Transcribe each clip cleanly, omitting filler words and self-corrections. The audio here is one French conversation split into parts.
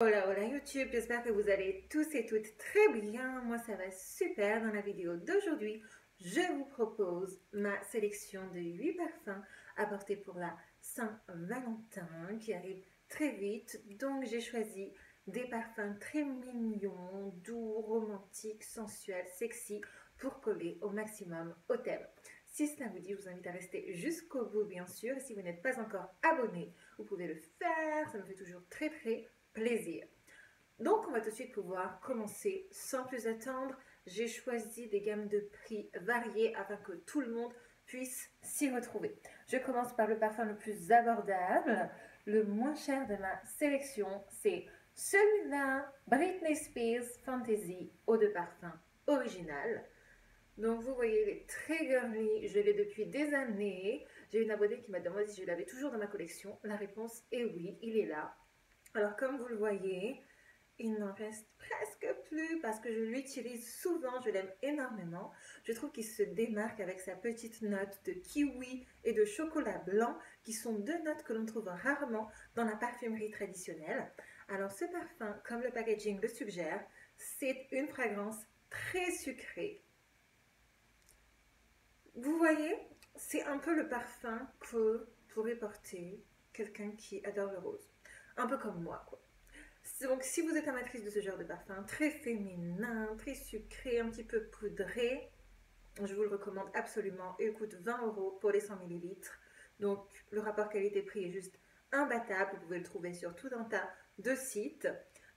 Hola, hola YouTube, j'espère que vous allez tous et toutes très bien. Moi ça va super. Dans la vidéo d'aujourd'hui, je vous propose ma sélection de 8 parfums à porter pour la Saint-Valentin qui arrive très vite. Donc j'ai choisi des parfums très mignons, doux, romantiques, sensuels, sexy pour coller au maximum au thème. Si cela vous dit, je vous invite à rester jusqu'au bout bien sûr. Et si vous n'êtes pas encore abonné, vous pouvez le faire, ça me fait toujours très plaisir. Donc, on va tout de suite pouvoir commencer sans plus attendre. J'ai choisi des gammes de prix variées afin que tout le monde puisse s'y retrouver. Je commence par le parfum le plus abordable, le moins cher de ma sélection. C'est celui-là, Britney Spears Fantasy Eau de Parfum Original. Donc vous voyez, il est très girly, je l'ai depuis des années. J'ai une abonnée qui m'a demandé si je l'avais toujours dans ma collection. La réponse est oui, il est là. Alors comme vous le voyez, il n'en reste presque plus parce que je l'utilise souvent, je l'aime énormément. Je trouve qu'il se démarque avec sa petite note de kiwi et de chocolat blanc qui sont deux notes que l'on trouve rarement dans la parfumerie traditionnelle. Alors ce parfum, comme le packaging le suggère, c'est une fragrance très sucrée. Vous voyez, c'est un peu le parfum que pourrait porter quelqu'un qui adore le rose. Un peu comme moi, quoi. Donc, si vous êtes amatrice de ce genre de parfum, très féminin, très sucré, un petit peu poudré, je vous le recommande absolument. Il coûte 20 € pour les 100 ml. Donc, le rapport qualité-prix est juste imbattable. Vous pouvez le trouver sur tout un tas de sites.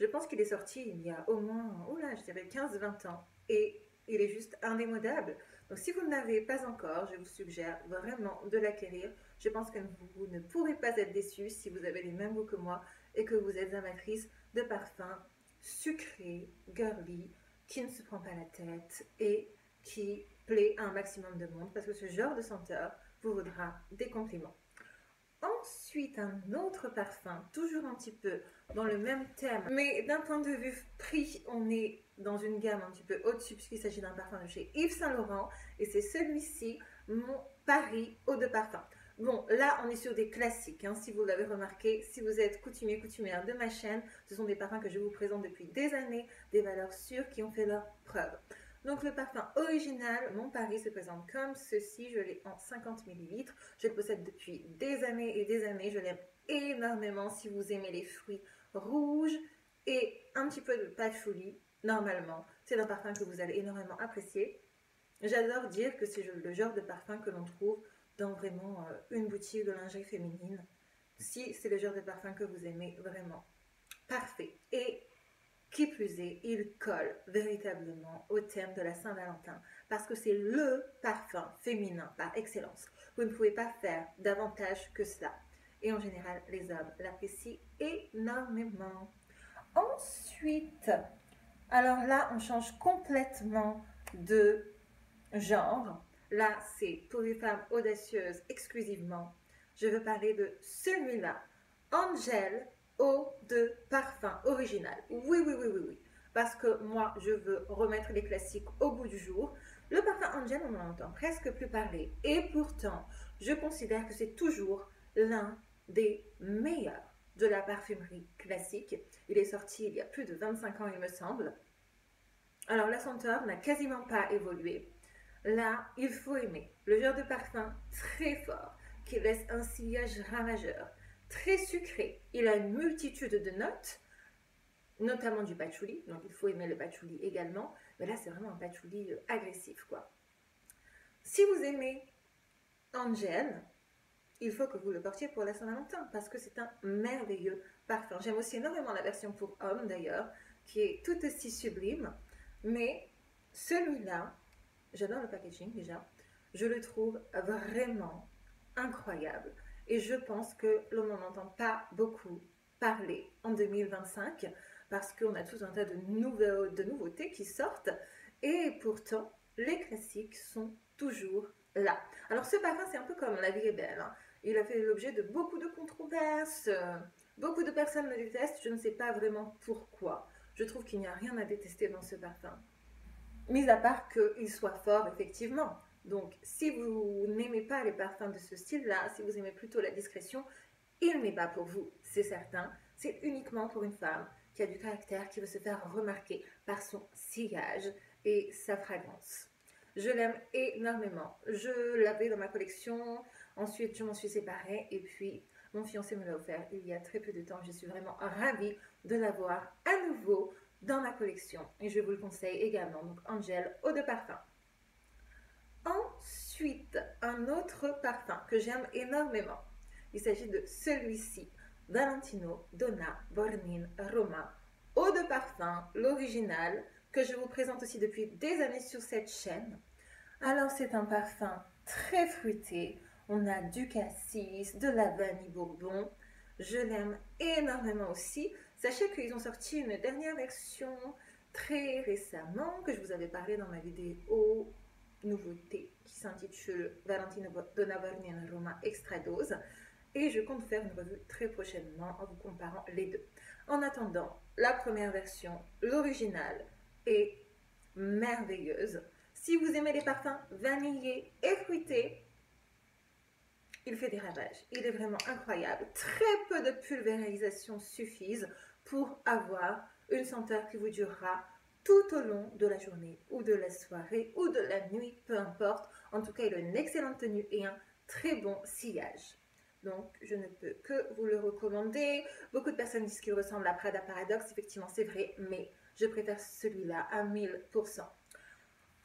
Je pense qu'il est sorti il y a au moins, oh là, je dirais 15-20 ans. Et il est juste indémodable. Donc, si vous ne l'avez pas encore, je vous suggère vraiment de l'acquérir. Je pense que vous ne pourrez pas être déçus si vous avez les mêmes goûts que moi et que vous êtes amatrice de parfums sucrés, girly, qui ne se prend pas la tête et qui plaît à un maximum de monde parce que ce genre de senteur vous vaudra des compliments. Ensuite, un autre parfum, toujours un petit peu dans le même thème, mais d'un point de vue prix, on est dans une gamme un petit peu au-dessus puisqu'il s'agit d'un parfum de chez Yves Saint Laurent et c'est celui-ci, mon Paris Eau de Parfum. Bon, là, on est sur des classiques, hein, si vous l'avez remarqué, si vous êtes coutumier, coutumière de ma chaîne, ce sont des parfums que je vous présente depuis des années, des valeurs sûres qui ont fait leur preuve. Donc le parfum original, mon Paris, se présente comme ceci. Je l'ai en 50 ml. Je le possède depuis des années et des années. Je l'aime énormément si vous aimez les fruits rouges et un petit peu de patchouli. Normalement, c'est un parfum que vous allez énormément apprécier. J'adore dire que c'est le genre de parfum que l'on trouve dans vraiment une boutique de lingerie féminine. Si c'est le genre de parfum que vous aimez vraiment. Parfait. Et qui plus est, il colle véritablement au thème de la Saint-Valentin parce que c'est le parfum féminin par excellence. Vous ne pouvez pas faire davantage que cela. Et en général, les hommes l'apprécient énormément. Ensuite, alors là, on change complètement de genre. Là, c'est pour les femmes audacieuses exclusivement. Je veux parler de celui-là, Angel Eau de Parfum Original. Oui, oui, oui, oui, oui. Parce que moi, je veux remettre les classiques au goût du jour. Le parfum Angel, on en entend presque plus parler. Et pourtant, je considère que c'est toujours l'un des meilleurs de la parfumerie classique. Il est sorti il y a plus de 25 ans, il me semble. Alors, la senteur n'a quasiment pas évolué. Là, il faut aimer le genre de parfum très fort qui laisse un sillage ravageur, très sucré. Il a une multitude de notes, notamment du patchouli, donc il faut aimer le patchouli également, mais là c'est vraiment un patchouli agressif quoi. Si vous aimez Angel, il faut que vous le portiez pour la Saint-Valentin parce que c'est un merveilleux parfum. J'aime aussi énormément la version pour homme d'ailleurs, qui est tout aussi sublime, mais celui-là, j'adore le packaging déjà, je le trouve vraiment incroyable et je pense que l'on n'en entend pas beaucoup parler en 2025 parce qu'on a tout un tas de nouveautés qui sortent et pourtant les classiques sont toujours là. Alors ce parfum c'est un peu comme La vie est belle, hein. Il a fait l'objet de beaucoup de controverses, beaucoup de personnes le détestent, je ne sais pas vraiment pourquoi. Je trouve qu'il n'y a rien à détester dans ce parfum. Mis à part qu'il soit fort, effectivement. Donc, si vous n'aimez pas les parfums de ce style-là, si vous aimez plutôt la discrétion, il n'est pas pour vous, c'est certain. C'est uniquement pour une femme qui a du caractère, qui veut se faire remarquer par son sillage et sa fragrance. Je l'aime énormément. Je l'avais dans ma collection, ensuite je m'en suis séparée et puis mon fiancé me l'a offert il y a très peu de temps. Je suis vraiment ravie de l'avoir à nouveau dans ma collection et je vous le conseille également. Donc Angel, eau de parfum. Ensuite, un autre parfum que j'aime énormément. Il s'agit de celui-ci, Valentino Donna Bornin Roma, eau de parfum, l'original, que je vous présente aussi depuis des années sur cette chaîne. Alors c'est un parfum très fruité, on a du cassis, de la vanille bourbon, je l'aime énormément aussi. Sachez qu'ils ont sorti une dernière version très récemment, que je vous avais parlé dans ma vidéo nouveauté, qui s'intitule Valentino Donna Bornin Roma Extra Dose. Et je compte faire une revue très prochainement en vous comparant les deux. En attendant, la première version, l'original, est merveilleuse. Si vous aimez les parfums vanillés et fruités, il fait des ravages. Il est vraiment incroyable. Très peu de pulvérisation suffisent pour avoir une senteur qui vous durera tout au long de la journée ou de la soirée ou de la nuit, peu importe. En tout cas, il a une excellente tenue et un très bon sillage. Donc, je ne peux que vous le recommander. Beaucoup de personnes disent qu'il ressemble à Prada Paradoxe. Effectivement, c'est vrai, mais je préfère celui-là à 1000%.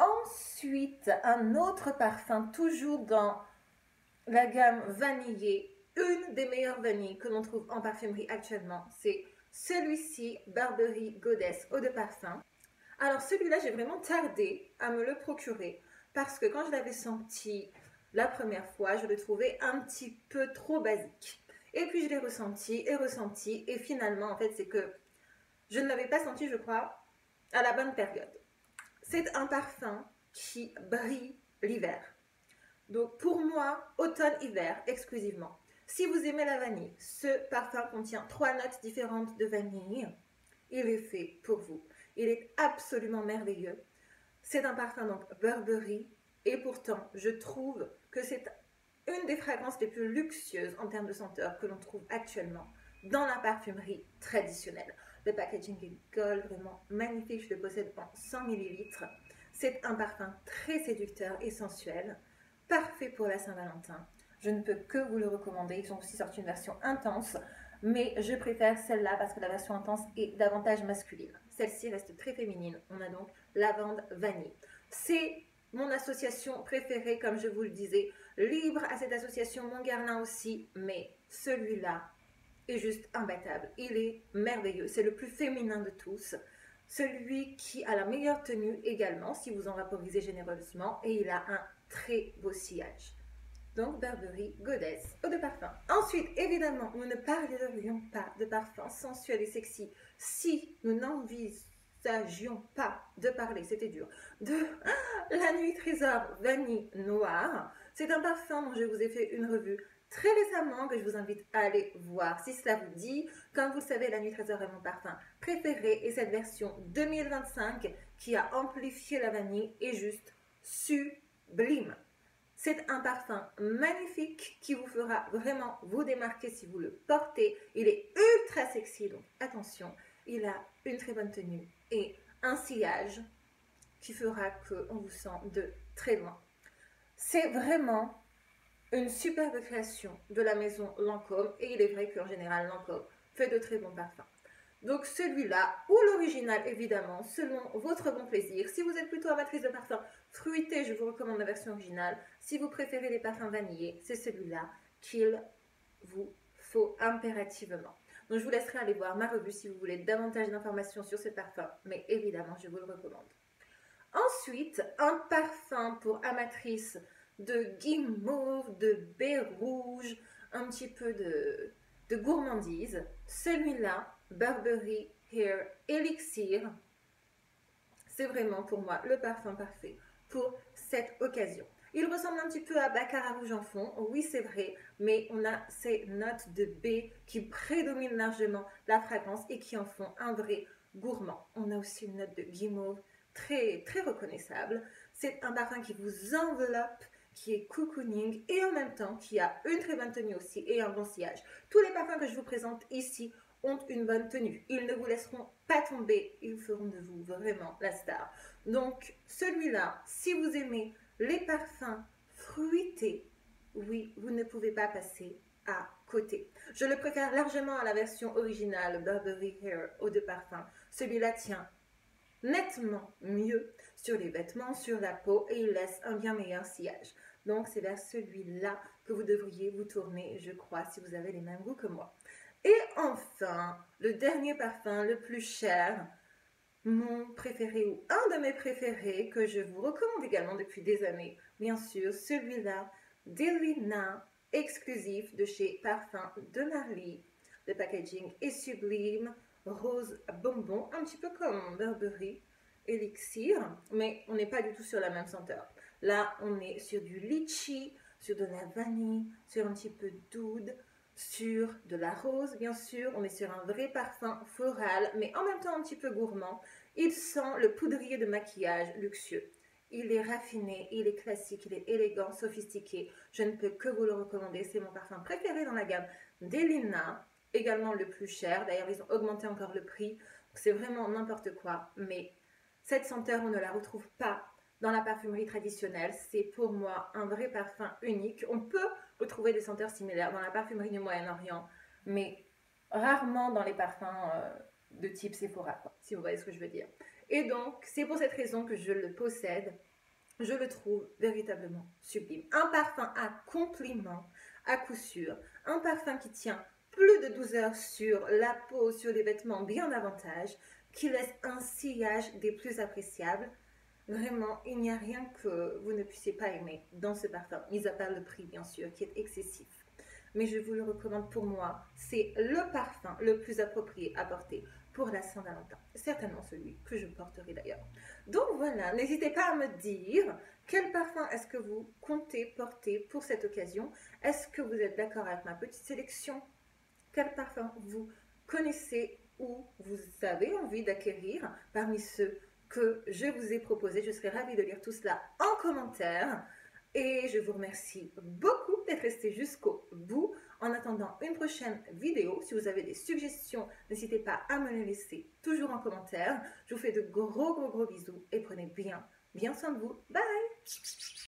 Ensuite, un autre parfum, toujours dans la gamme vanillée. Une des meilleures vanilles que l'on trouve en parfumerie actuellement, c'est celui-ci, Burberry Goddess eau de parfum. Alors, celui-là, j'ai vraiment tardé à me le procurer parce que quand je l'avais senti la première fois, je le trouvais un petit peu trop basique. Et puis je l'ai ressenti, et finalement, en fait, c'est que je ne l'avais pas senti, je crois, à la bonne période. C'est un parfum qui brille l'hiver. Donc pour moi, automne-hiver exclusivement. Si vous aimez la vanille, ce parfum contient 3 notes différentes de vanille. Il est fait pour vous. Il est absolument merveilleux. C'est un parfum donc Burberry. Et pourtant, je trouve que c'est une des fragrances les plus luxueuses en termes de senteur que l'on trouve actuellement dans la parfumerie traditionnelle. Le packaging est gold, vraiment magnifique, je le possède en 100 ml. C'est un parfum très séducteur et sensuel, parfait pour la Saint-Valentin. Je ne peux que vous le recommander. Ils ont aussi sorti une version intense, mais je préfère celle-là parce que la version intense est davantage masculine. Celle-ci reste très féminine. On a donc lavande vanille. C'est mon association préférée, comme je vous le disais. Libre à cette association, mon Guerlain aussi, mais celui-là est juste imbattable. Il est merveilleux. C'est le plus féminin de tous. Celui qui a la meilleure tenue également, si vous en vaporisez généreusement, et il a un très beau sillage. Donc Burberry Goddess eau de parfum. Ensuite, évidemment, nous ne parlerions pas de parfum sensuel et sexy si nous n'envisagions pas de parler, c'était dur, de la Nuit Trésor Vanille Noire. C'est un parfum dont je vous ai fait une revue très récemment que je vous invite à aller voir si cela vous dit. Comme vous le savez, la Nuit Trésor est mon parfum préféré et cette version 2025 qui a amplifié la vanille est juste sublime. C'est un parfum magnifique qui vous fera vraiment vous démarquer si vous le portez. Il est ultra sexy, donc attention. Il a une très bonne tenue et un sillage qui fera qu'on vous sent de très loin. C'est vraiment une superbe création de la maison Lancôme et il est vrai qu'en général Lancôme fait de très bons parfums. Donc celui-là, ou l'original évidemment, selon votre bon plaisir. Si vous êtes plutôt amatrice de parfums fruités, je vous recommande la version originale. Si vous préférez les parfums vanillés, c'est celui-là qu'il vous faut impérativement. Donc je vous laisserai aller voir ma revue si vous voulez davantage d'informations sur ce parfum, mais évidemment je vous le recommande. Ensuite, un parfum pour amatrices de guimauve, de baie rouge, un petit peu de gourmandise. Celui-là, Burberry Hair Elixir, c'est vraiment pour moi le parfum parfait pour cette occasion. Il ressemble un petit peu à Baccarat rouge en fond, oui c'est vrai, mais on a ces notes de baie qui prédominent largement la fragrance et qui en font un vrai gourmand. On a aussi une note de guimauve très, très reconnaissable. C'est un parfum qui vous enveloppe, qui est cocooning et en même temps qui a une très bonne tenue aussi et un bon sillage. Tous les parfums que je vous présente ici ont une bonne tenue. Ils ne vous laisseront pas tomber. Ils feront de vous vraiment la star. Donc, celui-là, si vous aimez les parfums fruités, oui, vous ne pouvez pas passer à côté. Je le préfère largement à la version originale Burberry Hair Eau de Parfum. Celui-là tient nettement mieux sur les vêtements, sur la peau et il laisse un bien meilleur sillage. Donc c'est vers celui-là que vous devriez vous tourner, je crois, si vous avez les mêmes goûts que moi. Et enfin, le dernier parfum le plus cher, mon préféré ou un de mes préférés que je vous recommande également depuis des années, bien sûr, celui-là, Delina, exclusif de chez Parfums de Marly. Le packaging est sublime, rose bonbon, un petit peu comme Burberry Elixir, mais on n'est pas du tout sur la même senteur. Là, on est sur du litchi, sur de la vanille, sur un petit peu d'oud, sur de la rose, bien sûr. On est sur un vrai parfum floral, mais en même temps un petit peu gourmand. Il sent le poudrier de maquillage luxueux. Il est raffiné, il est classique, il est élégant, sophistiqué. Je ne peux que vous le recommander. C'est mon parfum préféré dans la gamme Delina, également le plus cher. D'ailleurs, ils ont augmenté encore le prix. C'est vraiment n'importe quoi. Mais cette senteur, on ne la retrouve pas dans la parfumerie traditionnelle. C'est pour moi un vrai parfum unique. On peut retrouver des senteurs similaires dans la parfumerie du Moyen-Orient, mais rarement dans les parfums de type Sephora, quoi, si vous voyez ce que je veux dire. Et donc, c'est pour cette raison que je le possède. Je le trouve véritablement sublime. Un parfum à compliment, à coup sûr. Un parfum qui tient plus de 12 heures sur la peau, sur les vêtements, bien davantage, qui laisse un sillage des plus appréciables. Vraiment, il n'y a rien que vous ne puissiez pas aimer dans ce parfum, mis à part le prix, bien sûr, qui est excessif. Mais je vous le recommande pour moi. C'est le parfum le plus approprié à porter pour la Saint-Valentin. Certainement celui que je porterai d'ailleurs. Donc voilà, n'hésitez pas à me dire quel parfum est-ce que vous comptez porter pour cette occasion. Est-ce que vous êtes d'accord avec ma petite sélection? Quel parfum vous connaissez ou vous avez envie d'acquérir parmi ceux que je vous ai proposés? Je serai ravie de lire tout cela en commentaire. Et je vous remercie beaucoup d'être resté jusqu'au bout. En attendant une prochaine vidéo, si vous avez des suggestions, n'hésitez pas à me les laisser toujours en commentaire. Je vous fais de gros bisous et prenez bien soin de vous. Bye!